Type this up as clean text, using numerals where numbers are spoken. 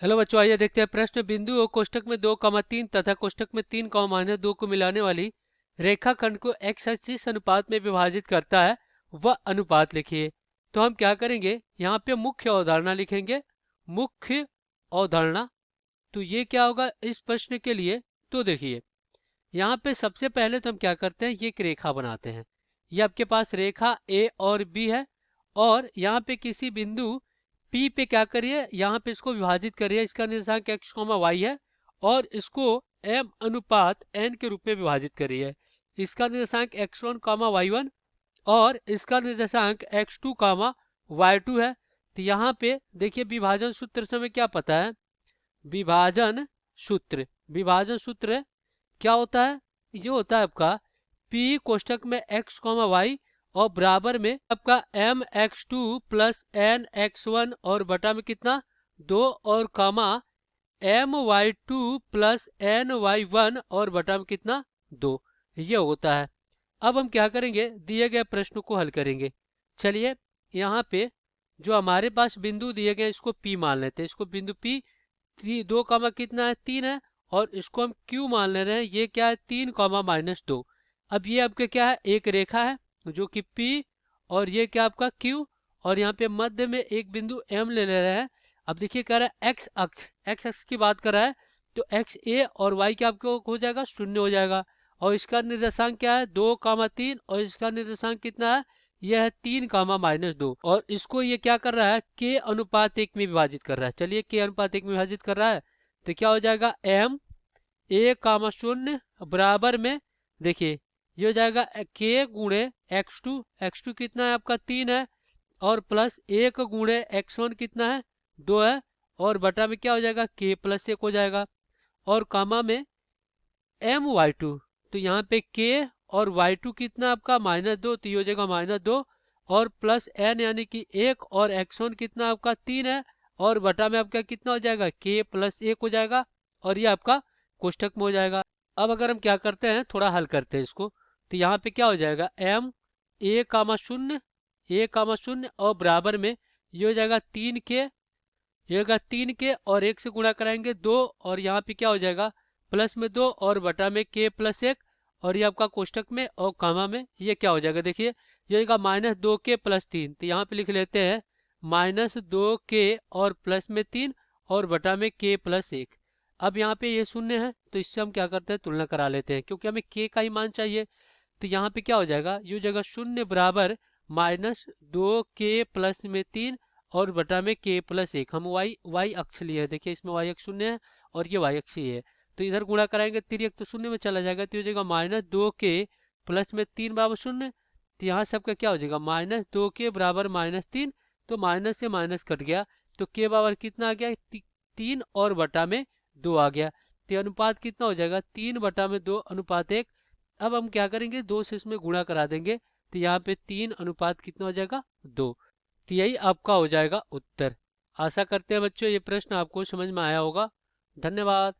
Hello बच्चों, आइए देखते हैं प्रश्न। बिंदु और कोष्टक में 2,3 तथा कोष्टक में 3,-2 को मिलाने वाली रेखाखंड को x जिस अनुपात में विभाजित करता है वह अनुपात लिखिए। तो हम क्या करेंगे, यहाँ पे मुख्य अवधारणा लिखेंगे। मुख्य अवधारणा, तो ये क्या होगा इस प्रश्न के लिए। तो देखिए, यहाँ पे सबसे पहले तो हम क्या करते हैं, ये एक रेखा बनाते हैं। ये आपके पास रेखा ए और बी है, और यहाँ पे किसी बिंदु पी पे क्या करिए, यहाँ पे इसको विभाजित करिए। इसका निर्देशांक एक्स कॉमा वाई है, और इसको एम अनुपात एन के रूप में विभाजित करिए। इसका निर्देशांक x1 कामा y1 और इसका निर्देशांक x2 कामा y2 है। तो यहाँ पे देखिए, विभाजन सूत्र से हमें क्या पता है। विभाजन सूत्र, विभाजन सूत्र क्या होता है, ये होता है आपका P कोष्टक में x कॉमा वाई और बराबर में आपका M X two plus N X one और बटा में कितना 2 और comma M Y two plus N Y one और बटा में कितना 2, ये होता है। अब हम क्या करेंगे, दिए गए प्रश्न को हल करेंगे। चलिए, यहाँ पे जो हमारे पास बिंदु दिए गए इसको P मान लेते हैं। इसको बिंदु P 2 कामा कितना है 3 है, और इसको हम Q मान ले रहे हैं। ये क्या है 3,-2। अब ये आपके क्या है, एक रेखा है जो कि P, और ये क्या आपका Q, और यहाँ पे मध्य में एक बिंदु M ले रहे हैं। अब देखिए कह रहा है एक्स अक्ष की बात कर रहा है, तो एक्स ए और वाई क्या आपको हो जाएगा, 0 हो जाएगा। और इसका निर्देशांक क्या है 2,3, और इसका निर्देशांक कितना है, यह है 3,-2। और इसको ये क्या कर रहा है, के अनुपात 1 में विभाजित कर रहा है। चलिए, के अनुपात 1 में विभाजित कर रहा है तो क्या हो जाएगा, एम ए कामा 0 बराबर में, देखिए ये हो जाएगा के गुणे एक्स टू कितना है आपका 3 है, और प्लस 1 गुणे x1 कितना है 2 है, और बटा में क्या हो जाएगा के प्लस 1 हो जाएगा, और कामा में एम वाई टू। तो यहाँ पे के और y2 कितना आपका -2, तो ये हो जाएगा -2, और प्लस n यानी कि 1, और x1 कितना आपका 3 है, और बटा में आपका कितना हो जाएगा k प्लस 1 हो जाएगा, और ये आपका कोष्टक में हो जाएगा। अब अगर हम क्या करते हैं, थोड़ा हल करते हैं इसको, तो यहाँ पे क्या हो जाएगा, m a,0 और बराबर में ये हो जाएगा 3k, ये होगा 3k, और 1 से गुणा कराएंगे 2, और यहाँ पे क्या हो जाएगा प्लस में 2 और बटा में k प्लस 1, और ये आपका कोष्टक में और कामा में ये क्या हो जाएगा, देखिए ये होगा -2k प्लस 3। तो यहाँ पे लिख लेते हैं -2k और प्लस में 3 और बटा में k प्लस 1। अब यहाँ पे ये शून्य है, तो इससे हम क्या करते हैं, तुलना करा लेते हैं, क्योंकि हमें k का ही मान चाहिए। तो यहाँ पे क्या हो जाएगा, ये हो जाएगा 0 बराबर -2k प्लस में 3 और बटा में k प्लस 1। हम y अक्ष लिए है, देखिए इसमें y अक्ष 0 है और ये y अक्ष ही है। तो इधर गुणा कराएंगे, तिर्यक तो 0 में चला जाएगा, तो हो जाएगा -2k प्लस में 3 बराबर 0। तो यहाँ सबका क्या हो जाएगा, -2k बराबर -3, तो माइनस से माइनस कट गया, तो k बराबर कितना आ गया, 3 और बटा में 2 आ गया। तो अनुपात कितना हो जाएगा, 3/2 अनुपात 1। अब हम क्या करेंगे, 2 से इसमें गुणा करा देंगे, तो यहाँ पे 3 अनुपात कितना हो जाएगा 2। तो यही आपका हो जाएगा उत्तर। आशा करते हैं बच्चों ये प्रश्न आपको समझ में आया होगा। धन्यवाद।